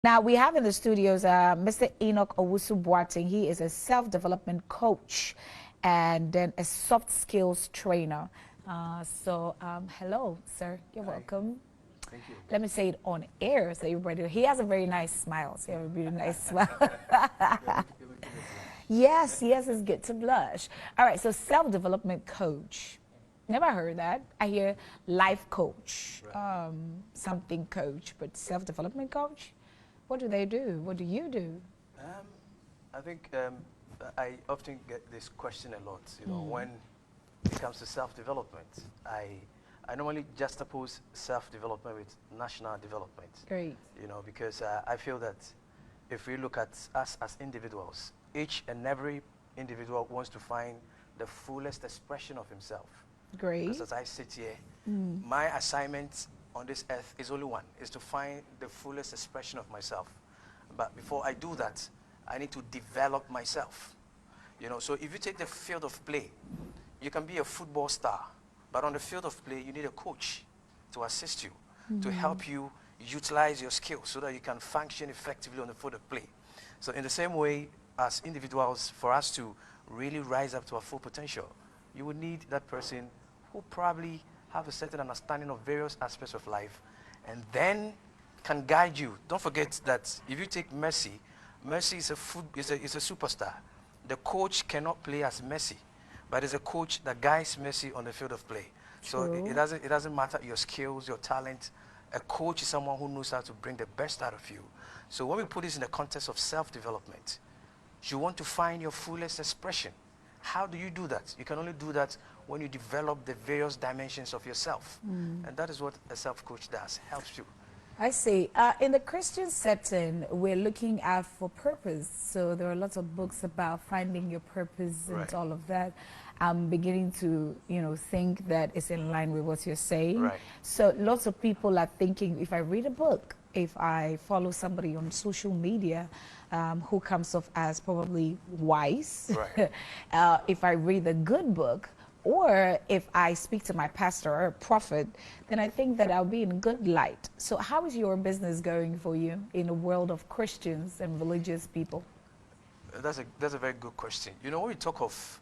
Now we have in the studios Mr. Enoch Owusu Boateng. He is a self-development coach and then a soft skills trainer. Hello, sir. You're welcome. Thank you. Let me say it on air so everybody. He has a very nice smile. So you have a really nice smile. Yes, it's good to blush. All right, so self-development coach. Never heard that. I hear life coach, something coach, but self-development coach? What do they do? What do you do? I think I often get this question a lot. When it comes to self-development, I normally juxtapose self-development with national development. Great. Because I feel that if we look at us as individuals, each and every individual wants to find the fullest expression of himself. Great. Because as I sit here, my assignment on this earth is only one, is to find the fullest expression of myself. But before I do that, I need to develop myself. So if you take the field of play, you can be a football star, but on the field of play, you need a coach to assist you, to help you utilize your skills so that you can function effectively on the field of play. So in the same way, as individuals, for us to really rise up to our full potential, you would need that person who probably have a certain understanding of various aspects of life, and then can guide you. Don't forget that if you take Messi, Messi is a superstar. The coach cannot play as Messi, but it's a coach that guides Messi on the field of play. True. So it doesn't matter your skills, your talent. A coach is someone who knows how to bring the best out of you. So when we put this in the context of self-development, you want to find your fullest expression. How do you do that? You can only do that when you develop the various dimensions of yourself. And that is what a self-coach does, helps you. I see. In the Christian setting, we're looking out for purpose. So there are lots of books about finding your purpose and all of that. I'm beginning to, think that it's in line with what you're saying. Right. So lots of people are thinking, if I read a book, if I follow somebody on social media who comes off as probably wise, if I read a good book, or if I speak to my pastor or a prophet, then I think that I'll be in good light. So how is your business going for you in a world of Christians and religious people? That's a very good question. When we talk of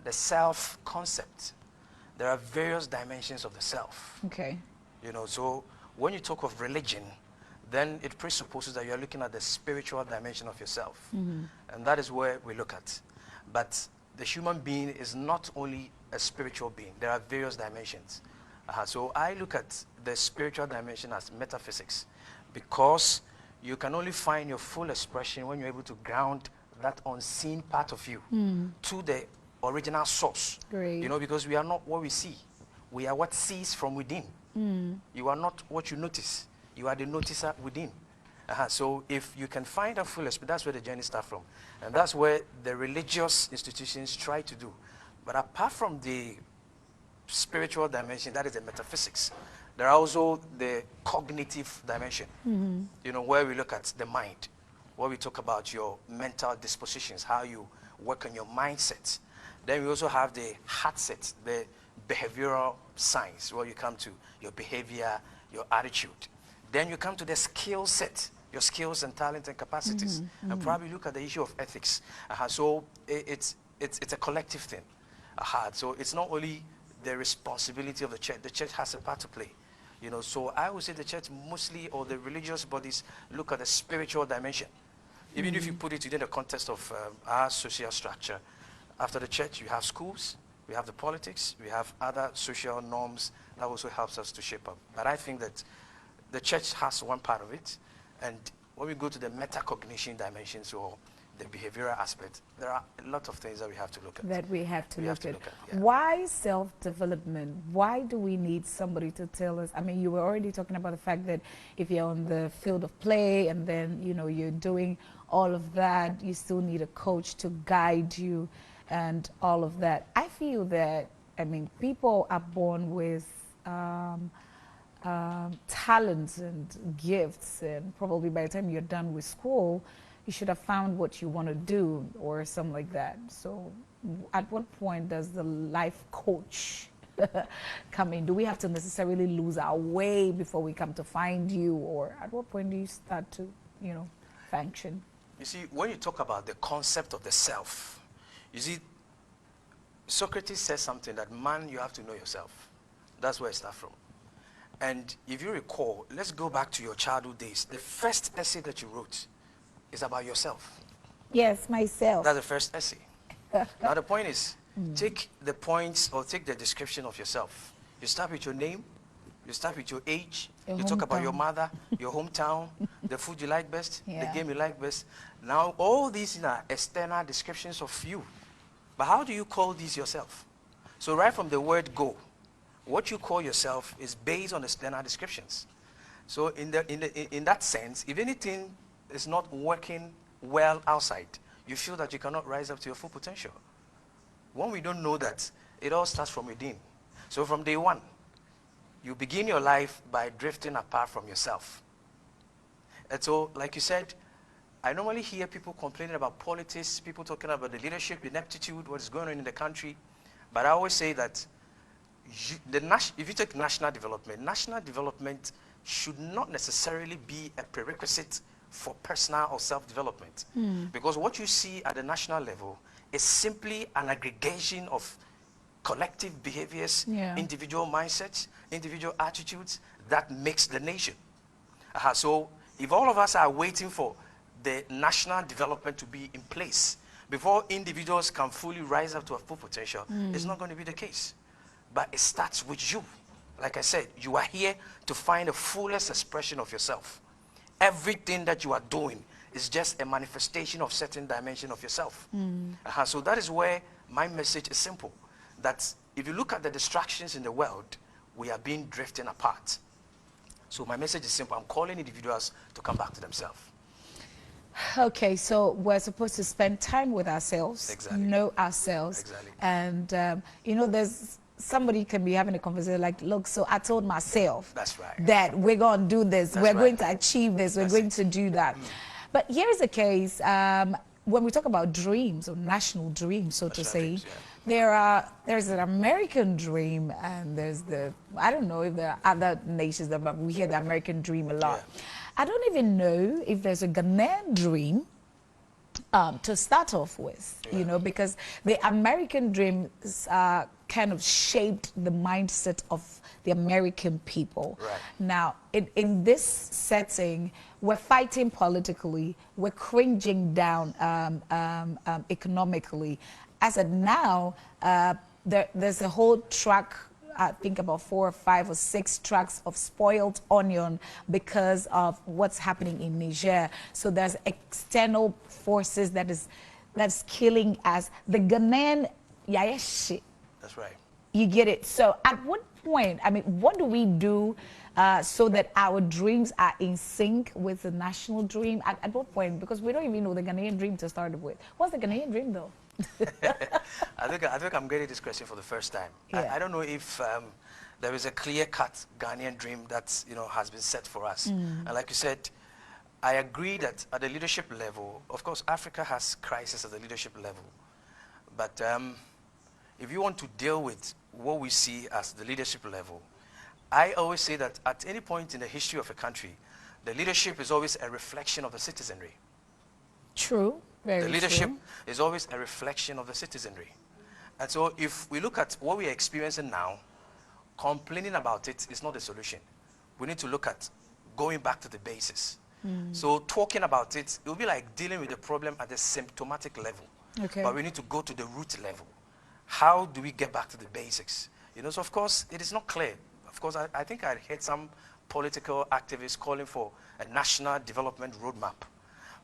the self concept, there are various dimensions of the self. Okay. So when you talk of religion, then it presupposes that you're looking at the spiritual dimension of yourself. And that is where we look at. But the human being is not only a spiritual being. There are various dimensions. So I look at the spiritual dimension as metaphysics, because you can only find your full expression when you're able to ground that unseen part of you to the original source. Great. Because we are not what we see. We are what sees from within. You are not what you notice. You are the noticer within. So if you can find a full expression, that's where the journey starts from. And that's where the religious institutions try to do. But apart from the spiritual dimension, that is the metaphysics, there are also the cognitive dimension, where we look at the mind, where we talk about your mental dispositions, how you work on your mindset. Then we also have the heart set, the behavioral science, where you come to your behavior, your attitude. Then you come to the skill set, your skills and talents and capacities, and probably look at the issue of ethics. So it's a collective thing. So it's not only the responsibility of the church has a part to play. So I would say the church mostly, or the religious bodies, look at the spiritual dimension. Even if you put it within the context of our social structure, after the church you have schools, we have the politics, we have other social norms that also helps us to shape up. But I think that the church has one part of it, and when we go to the metacognition dimensions or the behavioral aspect, there are a lot of things that we have to look at. Yeah. Why self-development? Why do we need somebody to tell us? I mean, you were already talking about the fact that if you're on the field of play and then, you're doing all of that, you still need a coach to guide you and all of that. I feel that, people are born with talents and gifts, and probably by the time you're done with school, you should have found what you want to do or something like that. So at what point does the life coach come in? Do we have to necessarily lose our way before we come to find you, or at what point do you start to you know, function. You see, when you talk about the concept of the self, you see, Socrates says something that, man, you have to know yourself. That's where it starts from. And if you recall, let's go back to your childhood days. The first essay that you wrote is about yourself. Yes, myself. That's the first essay. Now the point is, take the points or take the description of yourself. You start with your name, you start with your age, you talk about your mother, your hometown, the food you like best, the game you like best. Now all these are external descriptions of you. But how do you call these yourself? So right from the word go, what you call yourself is based on external descriptions. So in that sense, if anything is not working well outside, you feel that you cannot rise up to your full potential. When we don't know that, it all starts from within. So from day one, you begin your life by drifting apart from yourself. And so, like you said, I normally hear people complaining about politics, people talking about the leadership, ineptitude, what is going on in the country. But I always say that if you take national development should not necessarily be a prerequisite for personal or self-development. Because what you see at the national level is simply an aggregation of collective behaviors, individual mindsets, individual attitudes that makes the nation. So if all of us are waiting for the national development to be in place before individuals can fully rise up to a full potential, it's not going to be the case. But it starts with you. Like I said, you are here to find the fullest expression of yourself. Everything that you are doing is just a manifestation of certain dimension of yourself. So that is where my message is simple. That if you look at the distractions in the world, we are being drifting apart. So my message is simple. I'm calling individuals to come back to themselves. Okay, so we're supposed to spend time with ourselves, know ourselves. And, you know, there's somebody can be having a conversation like, look, so I told myself that we're going to do this, we're going to achieve this, we're going to do that. But here's the case, when we talk about dreams or national dreams, so to say, there's an American dream and there's I don't know if there are other nations, but we hear the American dream a lot. I don't even know if there's a Ghanaian dream to start off with, you know, because the American dream kind of shaped the mindset of the American people. Now, in this setting, we're fighting politically, we're cringing down economically. As of now, there's a whole track, I think about 4 or 5 or 6 tracks of spoiled onion because of what's happening in Niger. So there's external forces that's killing us. The Ghanaian, shit. That's right. You get it. So at what point, I mean, what do we do so that our dreams are in sync with the national dream? At what point? Because we don't even know the Ghanaian dream to start with. What's the Ghanaian dream though? I think I'm getting this question for the first time. I don't know if there is a clear-cut Ghanaian dream that has been set for us. And like you said, I agree that at the leadership level, of course, Africa has crisis at the leadership level. But if you want to deal with what we see as the leadership level, I always say that at any point in the history of a country, the leadership is always a reflection of the citizenry. True. Very the leadership true. is always a reflection of the citizenry. And so if we look at what we are experiencing now, complaining about it is not the solution. We need to look at going back to the basis. So talking about it, it will be like dealing with the problem at the symptomatic level. But we need to go to the root level. How do we get back to the basics? So of course, it is not clear. Of course, I think I heard some political activists calling for a national development roadmap.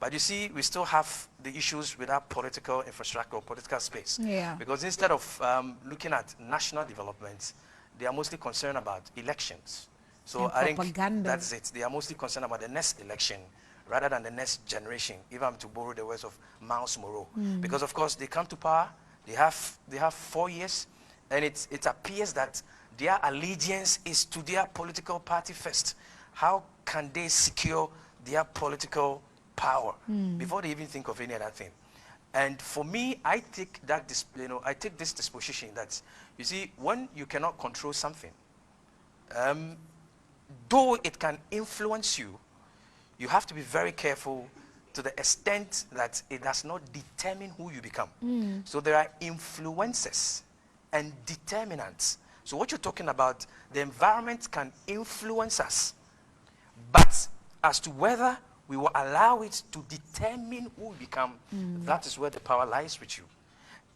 But you see, we still have the issues with our political infrastructure or political space. Because instead of looking at national development, they are mostly concerned about elections. So I think that's it. They are mostly concerned about the next election rather than the next generation, if I'm to borrow the words of Miles Moreau. Because of course, they come to power, they have 4 years, and it appears that their allegiance is to their political party first. How can they secure their political power before they even think of any other thing? And for me, I take that I take this disposition that, you see, when you cannot control something, though it can influence you, you have to be very careful to the extent that it does not determine who you become. So there are influences and determinants. So what you're talking about, the environment can influence us, but as to whether we will allow it to determine who we become, that is where the power lies with you.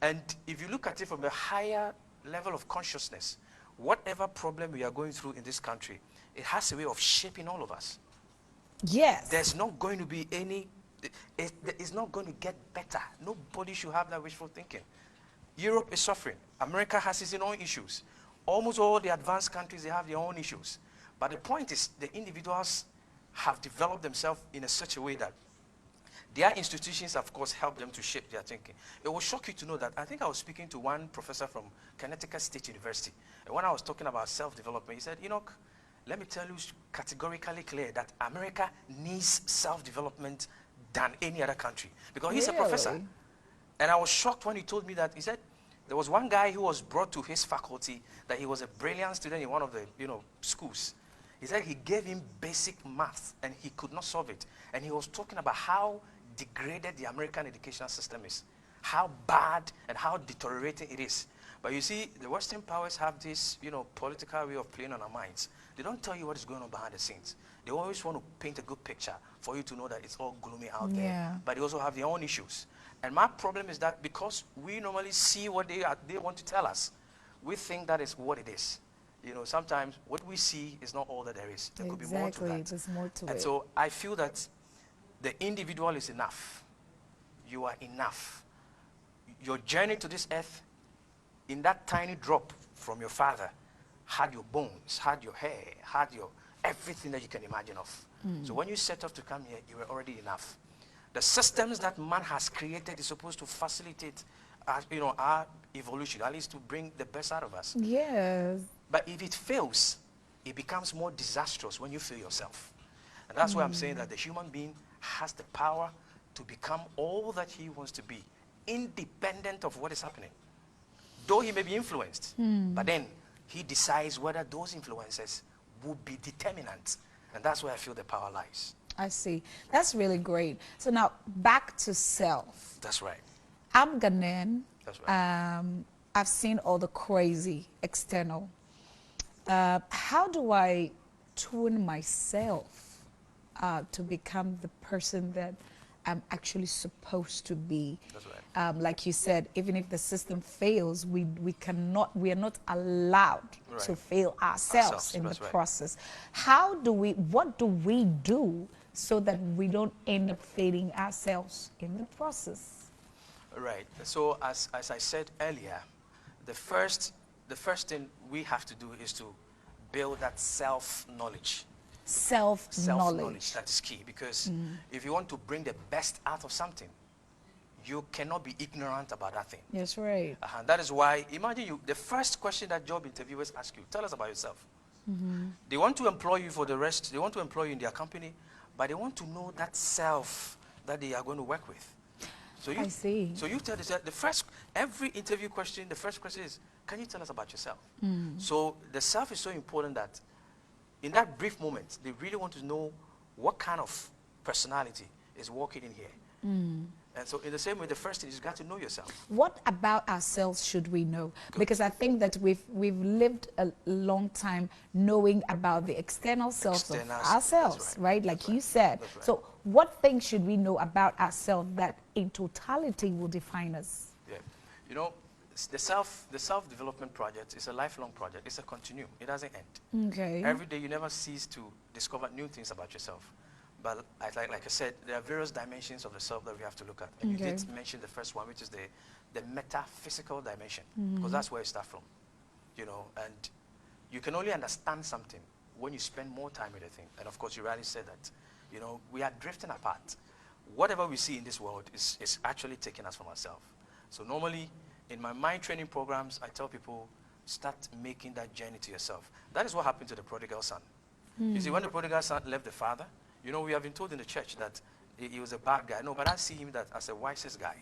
And if you look at it from a higher level of consciousness, whatever problem we are going through in this country, it has a way of shaping all of us. Yes. There's not going to be any, it's not going to get better. Nobody should have that wishful thinking. Europe is suffering. America has its own issues. Almost all the advanced countries, they have their own issues. But the point is, the individuals have developed themselves in such a way that their institutions, of course, help them to shape their thinking. It will shock you to know that I think I was speaking to one professor from Connecticut State University. And when I was talking about self-development, he said, Enoch, let me tell you categorically clear that America needs self-development than any other country. Because he's a professor. And I was shocked when he told me that. He said there was one guy who was brought to his faculty that he was a brilliant student in one of the schools. He said he gave him basic maths and he could not solve it. And he was talking about how degraded the American educational system is, how bad and how deteriorating it is. But you see, the Western powers have this, political way of playing on our minds. They don't tell you what is going on behind the scenes. They always want to paint a good picture for you to know that it's all gloomy out there. But they also have their own issues. And my problem is that because we normally see what they want to tell us, we think that is what it is. Sometimes what we see is not all that there is. There could be more to that. There's more to it. And so I feel that the individual is enough. You are enough. Your journey to this earth, in that tiny drop from your father, had your bones, had your hair, had your everything that you can imagine of. So when you set off to come here, you were already enough. The systems that man has created is supposed to facilitate our evolution, at least to bring the best out of us. Yes. But if it fails, it becomes more disastrous when you fail yourself. And that's why I'm saying that the human being has the power to become all that he wants to be, independent of what is happening. Though he may be influenced, but then he decides whether those influences will be determinant. And that's where I feel the power lies. I see. That's really great. So now back to self. That's right. I'm Ghanaian. That's right. I've seen all the crazy external. How do I tune myself to become the person that I'm actually supposed to be? That's right. Like you said, even if the system fails, we are not allowed to fail ourselves in the process. What do we do so that we don't end up failing ourselves in the process? Right. So as I said earlier, the first thing we have to do is to build that self-knowledge. Self-knowledge, that is key, because if you want to bring the best out of something, you cannot be ignorant about that thing. Yes, right. That is why, imagine the first question that job interviewers ask you, tell us about yourself. They want to employ you for the rest, they want to employ you in their company, but they want to know that self that they are going to work with. So I see. So you tell us every interview question, the first question is, can you tell us about yourself? So the self is so important that in that brief moment, they really want to know what kind of personality is walking in here. And so in the same way, the first thing is you got to know yourself. What about ourselves should we know? Good. Because I think that we've lived a long time knowing about the external selves of ourselves, right? Like you said. Right. So what things should we know about ourselves that in totality will define us? Yeah. The self-development project is a lifelong project. It's a continuum. It doesn't end. Okay. Every day you never cease to discover new things about yourself. But like I said, there are various dimensions of the self that we have to look at. And you did mention the first one, which is the metaphysical dimension, because that's where it starts from. And you can only understand something when you spend more time with the thing. And of course, you rightly said that, we are drifting apart. Whatever we see in this world is actually taking us from ourselves. So normally, in my mind training programs, I tell people, start making that journey to yourself. That is what happened to the prodigal son. You see, when the prodigal son left the father, we have been told in the church that he was a bad guy. No, but I see him as the wisest guy.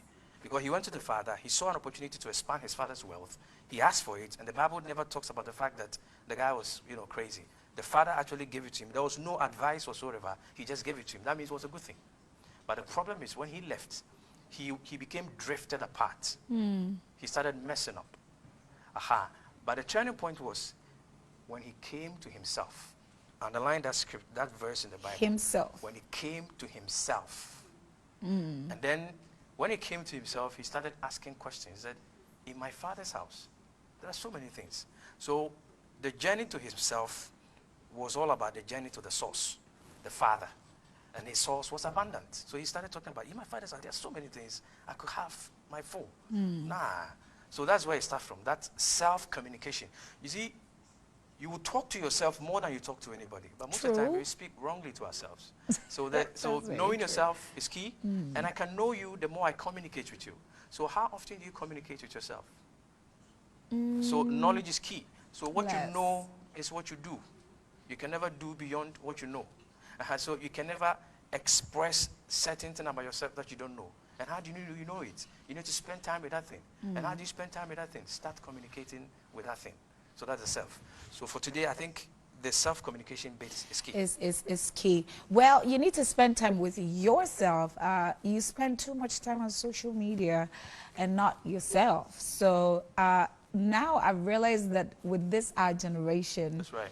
Because he went to the father, he saw an opportunity to expand his father's wealth. He asked for it, and the Bible never talks about the fact that the guy was, crazy. The Father actually gave it to him. There was no advice whatsoever. He just gave it to him. That means it was a good thing. But the problem is when he left, he became drifted apart. He started messing up. But the turning point was when he came to himself. Underline that script, that verse in the Bible. Himself. When he came to himself. And then when he came to himself, he started asking questions. He said, in my Father's house, there are so many things. So the journey to himself was all about the journey to the source, the Father. And his source was abundant. So he started talking about, in my Father's house, there are so many things I could have my full. So that's where it starts from, that self-communication. You see, you will talk to yourself more than you talk to anybody. But most of the time, we speak wrongly to ourselves. So so knowing yourself is key. And I can know you the more I communicate with you. So how often do you communicate with yourself? So knowledge is key. So what you know is what you do. You can never do beyond what you know. So you can never express certain things about yourself that you don't know. And how do you know it? You need to spend time with that thing. And how do you spend time with that thing? Start communicating with that thing. So that's the self. So for today, I think the self-communication bit is key. Is key. Well, you need to spend time with yourself. You spend too much time on social media and not yourself. So now I realize that with this our generation, That's right.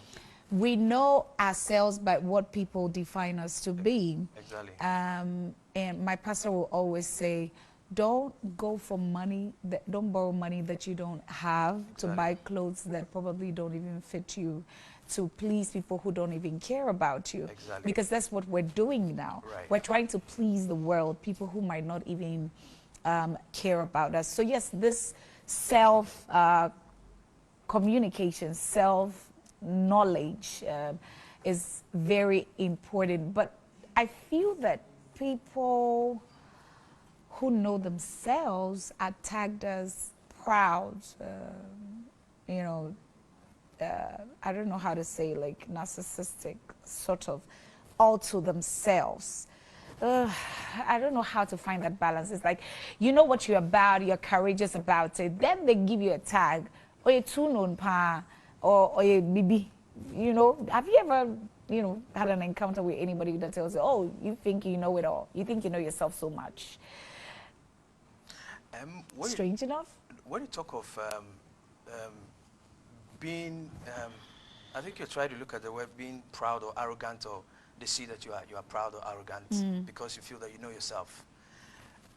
we know ourselves by what people define us to be. Exactly. And my pastor will always say, don't go for money, don't borrow money that you don't have to buy clothes that probably don't even fit you, to please people who don't even care about you. Exactly. Because that's what we're doing now. Right. We're trying to please the world, people who might not even care about us. So yes, this self-communication, self-knowledge is very important. But I feel that people who know themselves are tagged as proud, I don't know how to say, like narcissistic, sort of, all to themselves. I don't know how to find that balance. It's like, you know what you're about, you're courageous about it, then they give you a tag, or you're too known pa, or you're bibi. You know, have you ever, had an encounter with anybody that tells you, oh, you think you know it all, you think you know yourself so much? Strange enough. When you talk of being, I think you're trying to look at the word being proud or arrogant, or they see that you are proud or arrogant because you feel that you know yourself.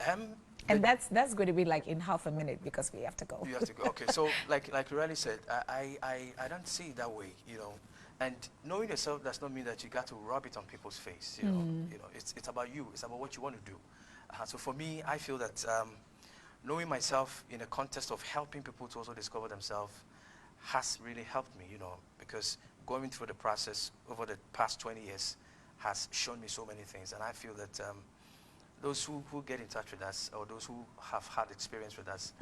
And that's going to be like in half a minute because we have to go. You have to go. Okay, so like you really said, I don't see it that way, And knowing yourself does not mean that you got to rub it on people's face. It's about you. It's about what you want to do. So for me, I feel that knowing myself in a context of helping people to also discover themselves has really helped me, because going through the process over the past 20 years has shown me so many things. And I feel that those who get in touch with us, or those who have had experience with us,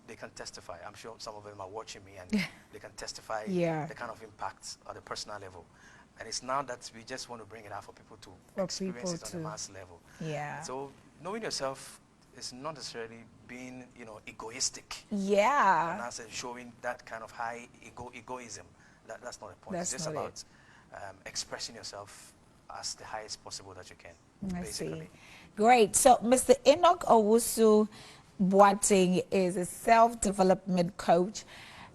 they can testify. I'm sure some of them are watching me, and they can testify the kind of impacts at the personal level. And it's now that we just want to bring it out for people to experience it on a mass level. Yeah. So knowing yourself is not necessarily being, egoistic. Yeah. And that's showing that kind of high egoism. That's not the point. That's it's just about expressing yourself as the highest possible that you can. I basically. see. Great. So Mr. Enoch Owusu Boateng is a self-development coach.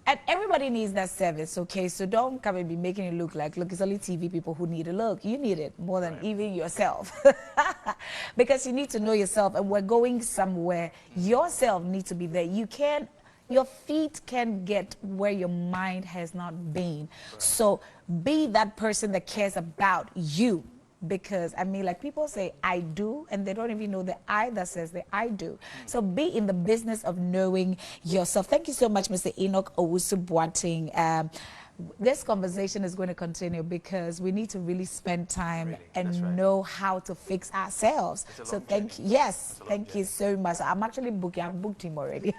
And everybody needs that service, okay? So don't come and be making it look like, look, it's only TV people who need it. Look, you need it more than even yourself. Because you need to know yourself, and we're going somewhere. Yourself needs to be there. Your feet can get where your mind has not been. So be that person that cares about you. Because, like people say, I do, and they don't even know the I that says the I do. So be in the business of knowing yourself. Thank you so much, Mr. Enoch Owusu Boateng. This conversation is going to continue because we need to really spend time and know how to fix ourselves. So thank you. Yes, thank you so much. I'm actually booking. I've booked him already.